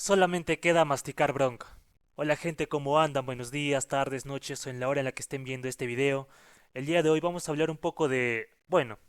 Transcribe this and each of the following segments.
Solamente queda masticar bronca. Hola gente, ¿cómo andan? Buenos días, tardes, noches o en la hora en la que estén viendo este video. El día de hoy vamos a hablar un poco de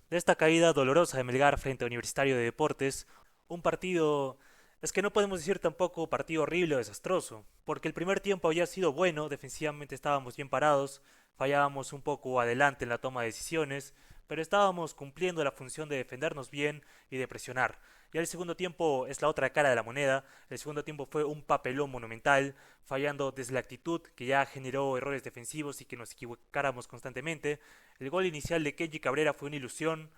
esta caída dolorosa de Melgar frente a Universitario de Deportes. Un partido, es que no podemos decir tampoco partido horrible o desastroso, porque el primer tiempo había sido bueno, defensivamente estábamos bien parados, fallábamos un poco adelante en la toma de decisiones, pero estábamos cumpliendo la función de defendernos bien y de presionar. Ya el segundo tiempo es la otra cara de la moneda. El segundo tiempo fue un papelón monumental, fallando desde la actitud que ya generó errores defensivos y que nos equivocáramos constantemente. El gol inicial de Kenji Cabrera fue una ilusión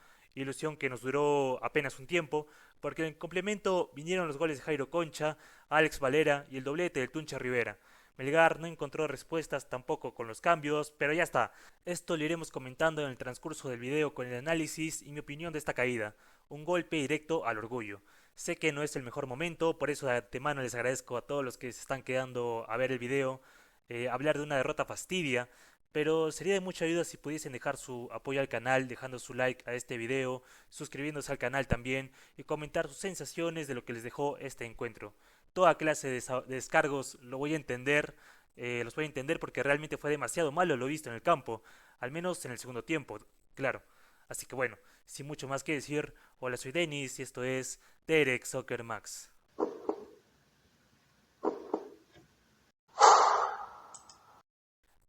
que nos duró apenas un tiempo, porque en complemento vinieron los goles de Jairo Concha, Alex Valera y el doblete del Tuncha Rivera. Melgar no encontró respuestas tampoco con los cambios, pero ya está. Esto lo iremos comentando en el transcurso del video con el análisis y mi opinión de esta caída. Un golpe directo al orgullo. Sé que no es el mejor momento, por eso de antemano les agradezco a todos los que se están quedando a ver el video, hablar de una derrota fastidia, pero sería de mucha ayuda si pudiesen dejar su apoyo al canal, dejando su like a este video, suscribiéndose al canal también y comentar sus sensaciones de lo que les dejó este encuentro. Toda clase de descargos lo voy a entender, los voy a entender porque realmente fue demasiado malo lo visto en el campo, al menos en el segundo tiempo, claro. Así que bueno, sin mucho más que decir, hola, soy Denis y esto es Derek Soccer Max.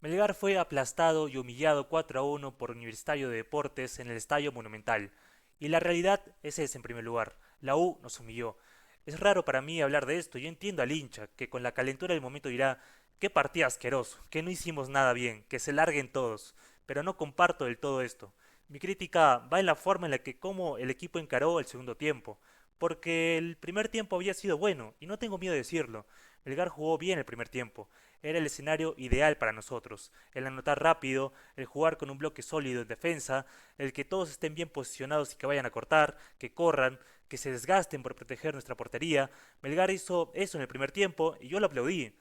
Melgar fue aplastado y humillado 4-1 por Universitario de Deportes en el Estadio Monumental. Y la realidad es esa en primer lugar. La U nos humilló. Es raro para mí hablar de esto. Yo entiendo al hincha que con la calentura del momento dirá, qué partido asqueroso, que no hicimos nada bien, que se larguen todos. Pero no comparto del todo esto. Mi crítica va en la forma en la que cómo el equipo encaró el segundo tiempo. Porque el primer tiempo había sido bueno, y no tengo miedo de decirlo. Melgar jugó bien el primer tiempo. Era el escenario ideal para nosotros. El anotar rápido, el jugar con un bloque sólido en defensa, el que todos estén bien posicionados y que vayan a cortar, que corran, que se desgasten por proteger nuestra portería. Melgar hizo eso en el primer tiempo y yo lo aplaudí.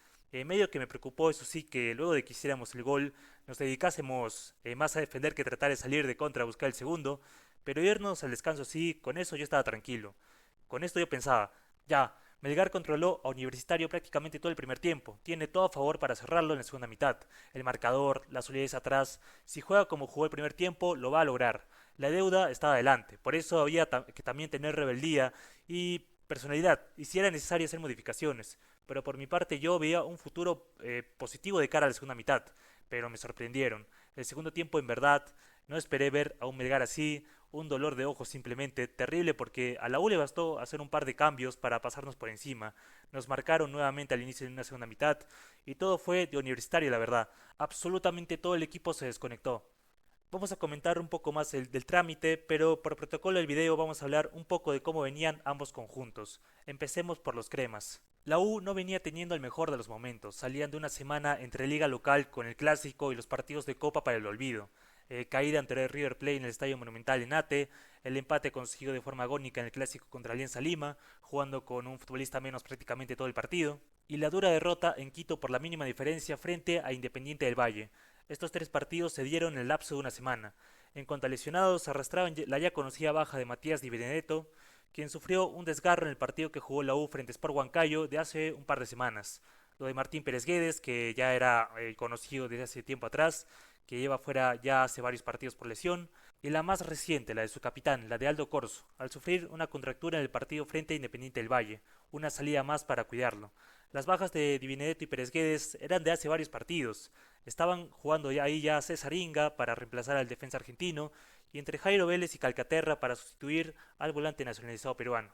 Medio que me preocupó, eso sí, que luego de que hiciéramos el gol nos dedicásemos más a defender que tratar de salir de contra a buscar el segundo, pero irnos al descanso sí, con eso yo estaba tranquilo. Con esto yo pensaba, ya, Melgar controló a Universitario prácticamente todo el primer tiempo. Tiene todo a favor para cerrarlo en la segunda mitad. El marcador, la solidez atrás. Si juega como jugó el primer tiempo, lo va a lograr. La deuda está adelante. Por eso había que también tener rebeldía y personalidad. Y si era necesario hacer modificaciones. Pero por mi parte yo veía un futuro positivo de cara a la segunda mitad. Pero me sorprendieron. El segundo tiempo en verdad no esperé ver a un Melgar así, un dolor de ojos simplemente, terrible porque a la U le bastó hacer un par de cambios para pasarnos por encima. Nos marcaron nuevamente al inicio de una segunda mitad y todo fue de Universitario, la verdad. Absolutamente todo el equipo se desconectó. Vamos a comentar un poco más del trámite, pero por protocolo del video vamos a hablar un poco de cómo venían ambos conjuntos. Empecemos por los cremas. La U no venía teniendo el mejor de los momentos, salían de una semana entre liga local con el clásico y los partidos de copa para el olvido. Caída ante el River Plate en el Estadio Monumental en Ate, el empate conseguido de forma agónica en el clásico contra Alianza Lima, jugando con un futbolista menos prácticamente todo el partido, y la dura derrota en Quito por la mínima diferencia frente a Independiente del Valle. Estos tres partidos se dieron en el lapso de una semana. En cuanto a lesionados, arrastraban la ya conocida baja de Matías Di Benedetto, quien sufrió un desgarro en el partido que jugó la U frente a Sport Huancayo de hace un par de semanas. Lo de Martín Pérez Guedes, que ya era conocido desde hace tiempo atrás, que lleva fuera ya hace varios partidos por lesión, y la más reciente, la de su capitán, la de Aldo Corso, al sufrir una contractura en el partido frente a Independiente del Valle, una salida más para cuidarlo. Las bajas de Di Benedetto y Pérez Guedes eran de hace varios partidos. Estaban jugando ya ahí ya César Inga para reemplazar al defensa argentino y entre Jairo Vélez y Calcaterra para sustituir al volante nacionalizado peruano.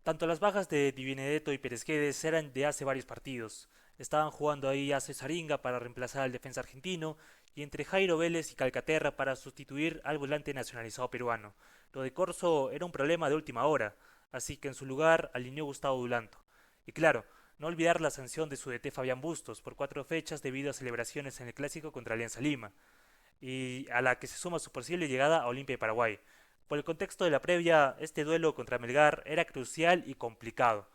Tanto las bajas de Di Benedetto y Pérez Guedes eran de hace varios partidos. Estaban jugando ahí a César Inga para reemplazar al defensa argentino y entre Jairo Vélez y Calcaterra para sustituir al volante nacionalizado peruano. Lo de Corso era un problema de última hora, así que en su lugar alineó Gustavo Dulanto. Y claro, no olvidar la sanción de su DT Fabián Bustos por 4 fechas debido a celebraciones en el clásico contra Alianza Lima, y a la que se suma su posible llegada a Olimpia de Paraguay. Por el contexto de la previa, este duelo contra Melgar era crucial y complicado.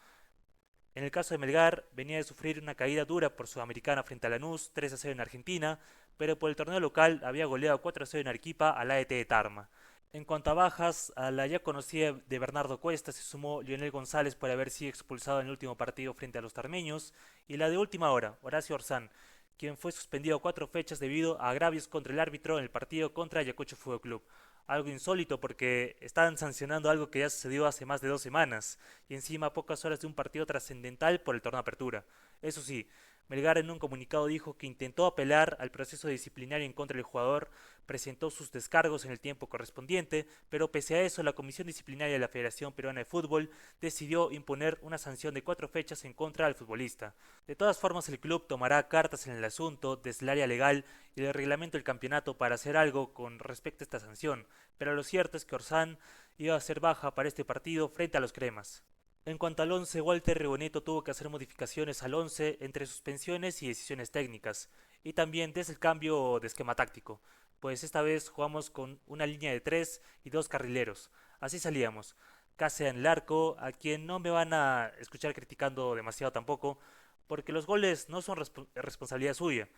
En el caso de Melgar, venía de sufrir una caída dura por Sudamericana frente a Lanús, 3-0 en Argentina, pero por el torneo local había goleado 4-0 en Arequipa al AET de Tarma. En cuanto a bajas, a la ya conocida de Bernardo Cuesta se sumó Lionel González por haber sido expulsado en el último partido frente a los tarmeños, y la de última hora, Horacio Orzán, quien fue suspendido 4 fechas debido a agravios contra el árbitro en el partido contra Ayacucho Fútbol Club. Algo insólito porque estaban sancionando algo que ya sucedió hace más de 2 semanas, y encima a pocas horas de un partido trascendental por el torneo de apertura. Eso sí, Melgar en un comunicado dijo que intentó apelar al proceso disciplinario en contra del jugador, presentó sus descargos en el tiempo correspondiente, pero pese a eso la Comisión Disciplinaria de la Federación Peruana de Fútbol decidió imponer una sanción de 4 fechas en contra del futbolista. De todas formas, el club tomará cartas en el asunto desde el área legal y del reglamento del campeonato para hacer algo con respecto a esta sanción, pero lo cierto es que Orsán iba a ser baja para este partido frente a los cremas. En cuanto al 11, Walter Reboneto tuvo que hacer modificaciones al 11 entre suspensiones y decisiones técnicas, y también desde el cambio de esquema táctico, pues esta vez jugamos con una línea de 3 y 2 carrileros. Así salíamos. Casi en el arco, a quien no me van a escuchar criticando demasiado tampoco, porque los goles no son responsabilidad suya.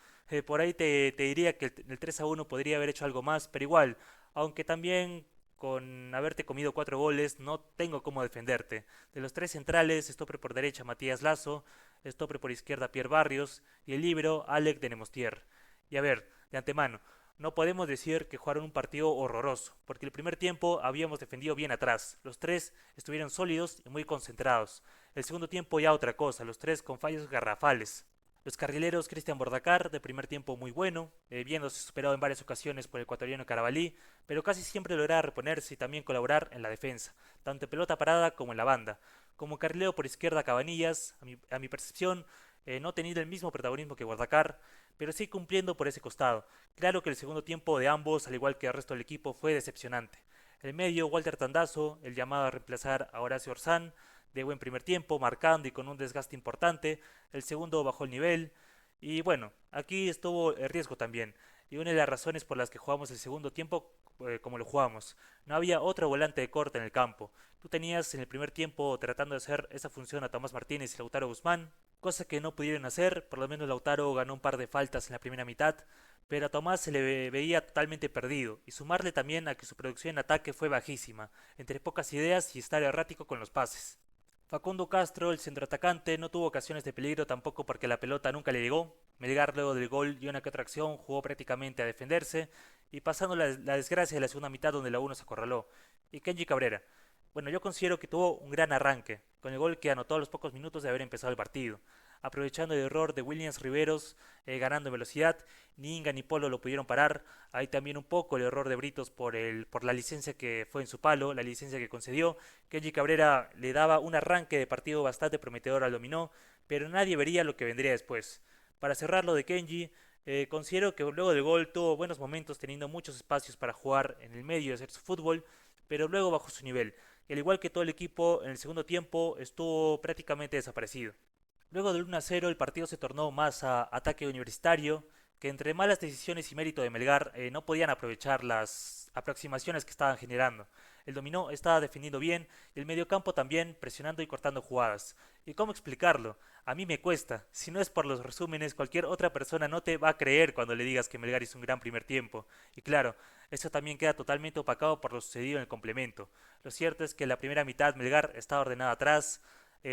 Por ahí te diría que el 3-1 podría haber hecho algo más, pero igual, aunque también con haberte comido 4 goles, no tengo cómo defenderte. De los 3 centrales, stopper por derecha Matías Lazo, stopper por izquierda Pierre Barrios y el libero Alec de Nemostier. Y a ver, de antemano, no podemos decir que jugaron un partido horroroso, porque el primer tiempo habíamos defendido bien atrás. Los tres estuvieron sólidos y muy concentrados. El segundo tiempo ya otra cosa, los tres con fallos garrafales. Los carrileros Cristian Bordacar, de primer tiempo muy bueno, viéndose superado en varias ocasiones por el ecuatoriano Carabalí, pero casi siempre lograba reponerse y también colaborar en la defensa, tanto en pelota parada como en la banda. Como carrilero por izquierda Cabanillas, a mi percepción, no tenido el mismo protagonismo que Bordacar, pero sí cumpliendo por ese costado. Claro que el segundo tiempo de ambos, al igual que el resto del equipo, fue decepcionante. El medio, Walter Tandazo, el llamado a reemplazar a Horacio Orzán, de buen primer tiempo, marcando y con un desgaste importante. El segundo bajó el nivel. Y bueno, aquí estuvo el riesgo también. Y una de las razones por las que jugamos el segundo tiempo como lo jugamos. No había otro volante de corte en el campo. Tú tenías en el primer tiempo tratando de hacer esa función a Tomás Martínez y Lautaro Guzmán, cosa que no pudieron hacer. Por lo menos Lautaro ganó un par de faltas en la primera mitad, pero a Tomás se le veía totalmente perdido, y sumarle también a que su producción en ataque fue bajísima, entre pocas ideas y estar errático con los pases. Facundo Castro, el centroatacante, no tuvo ocasiones de peligro tampoco porque la pelota nunca le llegó. Melgar luego del gol y una que otra acción jugó prácticamente a defenderse y pasando la desgracia de la segunda mitad donde la uno se acorraló. Y Kenji Cabrera. Bueno, yo considero que tuvo un gran arranque, con el gol que anotó a los pocos minutos de haber empezado el partido. Aprovechando el error de Williams Riveros, ganando en velocidad, ni Inga ni Polo lo pudieron parar. Hay también un poco el error de Britos por la licencia que fue en su palo, la licencia que concedió. Kenji Cabrera le daba un arranque de partido bastante prometedor al dominó, pero nadie vería lo que vendría después. Para cerrar lo de Kenji, considero que luego del gol tuvo buenos momentos teniendo muchos espacios para jugar en el medio y hacer su fútbol, pero luego bajó su nivel. Y al igual que todo el equipo, en el segundo tiempo estuvo prácticamente desaparecido. Luego del 1-0 el partido se tornó más a ataque universitario, que entre malas decisiones y mérito de Melgar no podían aprovechar las aproximaciones que estaban generando. El dominó estaba defendiendo bien y el mediocampo también presionando y cortando jugadas. ¿Y cómo explicarlo? A mí me cuesta. Si no es por los resúmenes, cualquier otra persona no te va a creer cuando le digas que Melgar hizo un gran primer tiempo. Y claro, eso también queda totalmente opacado por lo sucedido en el complemento. Lo cierto es que la primera mitad Melgar estaba ordenada atrás,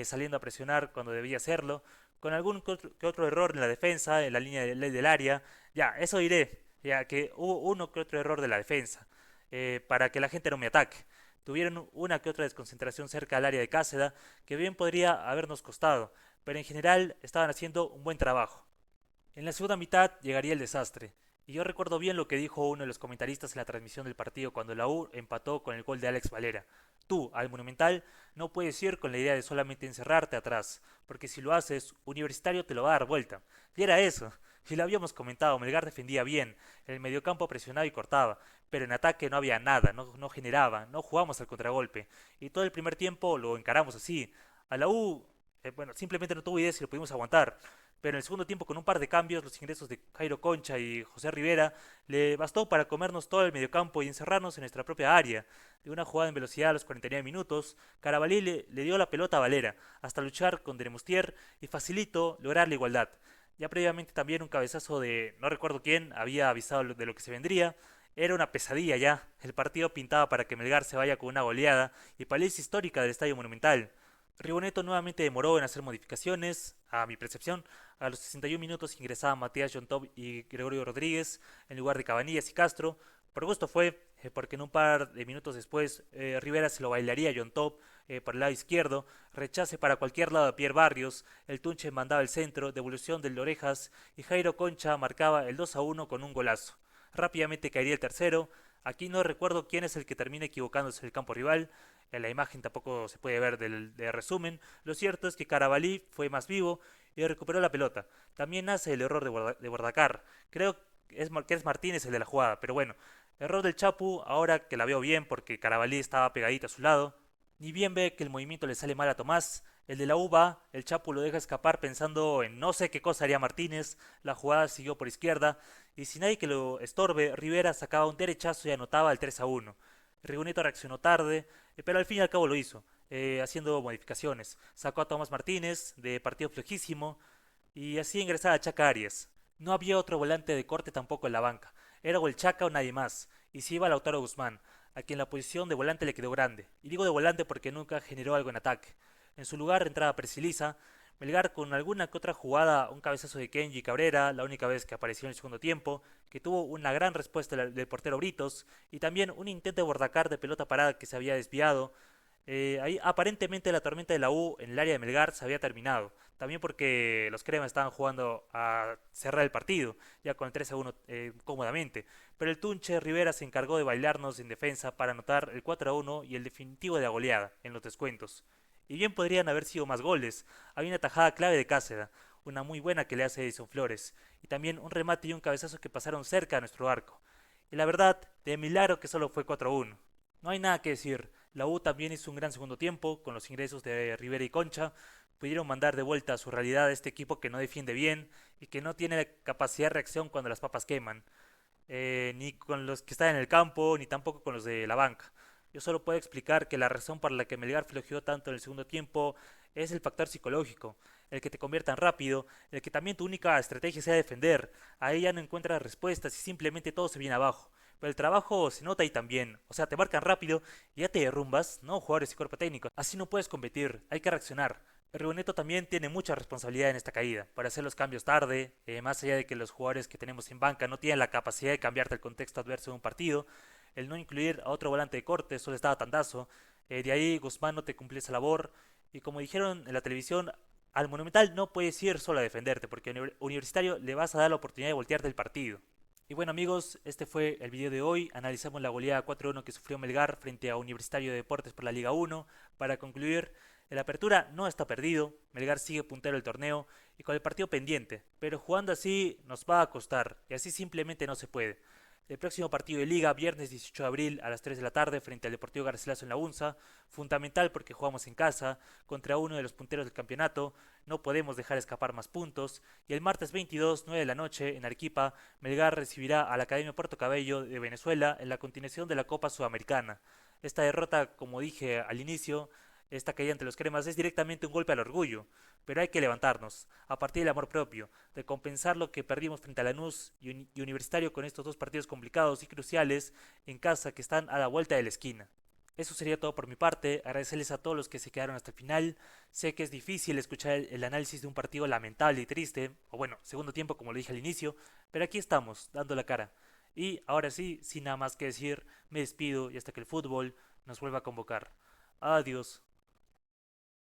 saliendo a presionar cuando debía hacerlo, con algún que otro error en la defensa, en la línea del área. Ya, eso diré, ya que hubo uno que otro error de la defensa, para que la gente no me ataque. Tuvieron una que otra desconcentración cerca al área de Cáceda, que bien podría habernos costado, pero en general estaban haciendo un buen trabajo. En la segunda mitad llegaría el desastre, y yo recuerdo bien lo que dijo uno de los comentaristas en la transmisión del partido cuando la U empató con el gol de Alex Valera. Tú, al Monumental, no puedes ir con la idea de solamente encerrarte atrás, porque si lo haces, Universitario te lo va a dar vuelta. Y era eso. Y lo habíamos comentado, Melgar defendía bien, en el mediocampo presionaba y cortaba, pero en ataque no había nada, no generaba, no jugamos al contragolpe. Y todo el primer tiempo lo encaramos así. A la U, bueno, simplemente no tuvo idea si lo pudimos aguantar. Pero en el segundo tiempo, con un par de cambios, los ingresos de Jairo Concha y José Rivera, le bastó para comernos todo el mediocampo y encerrarnos en nuestra propia área. De una jugada en velocidad a los 49 minutos, Carabalí le dio la pelota a Valera, hasta luchar con Denemustier y facilitó lograr la igualdad. Ya previamente también un cabezazo de no recuerdo quién había avisado de lo que se vendría, Era una pesadilla ya. El partido pintaba para que Melgar se vaya con una goleada y paliza histórica del Estadio Monumental. Riboneto nuevamente demoró en hacer modificaciones, a mi percepción. A los 61 minutos ingresaban Matías Yontov y Gregorio Rodríguez en lugar de Cabanillas y Castro. Por gusto fue, porque en un par de minutos después Rivera se lo bailaría a Yontov por el lado izquierdo, rechace para cualquier lado de Pierre Barrios, el Tunche mandaba el centro, devolución del de Orejas y Jairo Concha marcaba el 2-1 con un golazo. Rápidamente caería el tercero. Aquí no recuerdo quién es el que termina equivocándose en el campo rival. En la imagen tampoco se puede ver del resumen. Lo cierto es que Carabalí fue más vivo y recuperó la pelota. También nace el error de Bordacar. Creo que es Martínez el de la jugada, pero bueno. Error del Chapu, ahora que la veo bien porque Carabalí estaba pegadito a su lado. Ni bien ve que el movimiento le sale mal a Tomás. El de la U va, el Chapu lo deja escapar pensando en no sé qué cosa haría Martínez. La jugada siguió por izquierda y sin nadie que lo estorbe, Rivera sacaba un derechazo y anotaba el 3-1. Rigoneto reaccionó tarde, pero al fin y al cabo lo hizo, haciendo modificaciones. Sacó a Tomás Martínez de partido flojísimo y así ingresaba a Chaca Arias. No había otro volante de corte tampoco en la banca. Era o el Chaca o nadie más. Y se iba Lautaro Guzmán, a quien la posición de volante le quedó grande. Y digo de volante porque nunca generó algo en ataque. En su lugar entraba Presiliza, Melgar con alguna que otra jugada, un cabezazo de Kenji Cabrera, la única vez que apareció en el segundo tiempo, que tuvo una gran respuesta del portero Britos, y también un intento de bordacar de pelota parada que se había desviado. Ahí aparentemente la tormenta de la U en el área de Melgar se había terminado. También porque los cremas estaban jugando a cerrar el partido, ya con el 3-1 cómodamente. Pero el Tunche Rivera se encargó de bailarnos en defensa para anotar el 4-1 y el definitivo de la goleada en los descuentos. Y bien podrían haber sido más goles. Había una tajada clave de Cáceres, una muy buena que le hace Edison Flores, y también un remate y un cabezazo que pasaron cerca de nuestro arco. Y la verdad, de milagro que solo fue 4-1. No hay nada que decir. La U también hizo un gran segundo tiempo con los ingresos de Rivera y Concha. Pudieron mandar de vuelta a su realidad a este equipo que no defiende bien y que no tiene capacidad de reacción cuando las papas queman. Ni con los que están en el campo, ni tampoco con los de la banca. Yo solo puedo explicar que la razón por la que Melgar flojeó tanto en el segundo tiempo es el factor psicológico, el que te conviertan rápido, el que también tu única estrategia sea defender. Ahí ya no encuentras respuestas y simplemente todo se viene abajo. Pero el trabajo se nota ahí también, o sea, te marcan rápido y ya te derrumbas, ¿no? Jugadores y cuerpo técnico. Así no puedes competir, hay que reaccionar. El Rigoneto también tiene mucha responsabilidad en esta caída, para hacer los cambios tarde, más allá de que los jugadores que tenemos en banca no tienen la capacidad de cambiarte el contexto adverso de un partido, el no incluir a otro volante de corte solo estaba Tandazo, de ahí Guzmán no te cumplió esa labor, y como dijeron en la televisión, al Monumental no puedes ir solo a defenderte, porque a Universitario le vas a dar la oportunidad de voltearte el partido. Y bueno amigos, este fue el video de hoy. Analizamos la goleada 4-1 que sufrió Melgar frente a Universitario de Deportes por la Liga 1. Para concluir, el Apertura no está perdido, Melgar sigue puntero del torneo y con el partido pendiente, pero jugando así nos va a costar y así simplemente no se puede. El próximo partido de Liga, viernes 18 de abril a las 3 de la tarde frente al Deportivo Garcilaso en la UNSA, fundamental porque jugamos en casa contra uno de los punteros del campeonato, no podemos dejar escapar más puntos, y el martes 22, 9 de la noche en Arequipa, Melgar recibirá a la Academia Puerto Cabello de Venezuela en la continuación de la Copa Sudamericana. Esta derrota, como dije al inicio, esta caída ante los cremas es directamente un golpe al orgullo, pero hay que levantarnos, a partir del amor propio, de compensar lo que perdimos frente a Lanús y Universitario con estos dos partidos complicados y cruciales en casa que están a la vuelta de la esquina. Eso sería todo por mi parte, agradecerles a todos los que se quedaron hasta el final. Sé que es difícil escuchar el análisis de un partido lamentable y triste, o bueno, segundo tiempo como lo dije al inicio, pero aquí estamos, dando la cara. Y ahora sí, sin nada más que decir, me despido y hasta que el fútbol nos vuelva a convocar. Adiós.